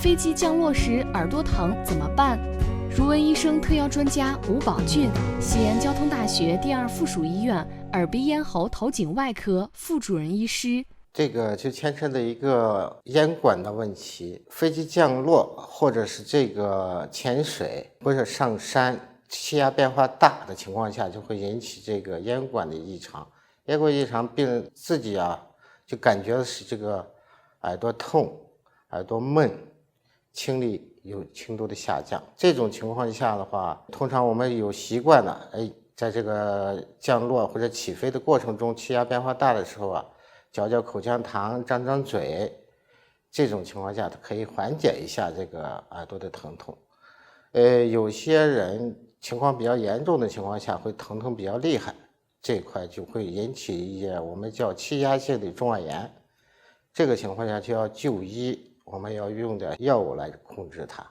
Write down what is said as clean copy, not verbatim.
飞机降落时耳朵疼怎么办？如闻医生特邀专家吴宝俊，西安交通大学第2附属医院耳鼻咽喉头颈外科副主任医师。这个就牵扯的一个咽管的问题，飞机降落或者是这个潜水或者上山，气压变化大的情况下，就会引起这个咽管的异常。咽管异常，病人自己就感觉是这个耳朵痛、耳朵闷，听力有轻度的下降。这种情况下的话，通常我们有习惯了，在这个降落或者起飞的过程中，气压变化大的时候嚼嚼口香糖，张张嘴，这种情况下它可以缓解一下这个耳朵的疼痛。有些人情况比较严重的情况下，会疼比较厉害，这块就会引起一些我们叫气压性的中耳炎。这个情况下就要就医，我们要用点药物来控制它。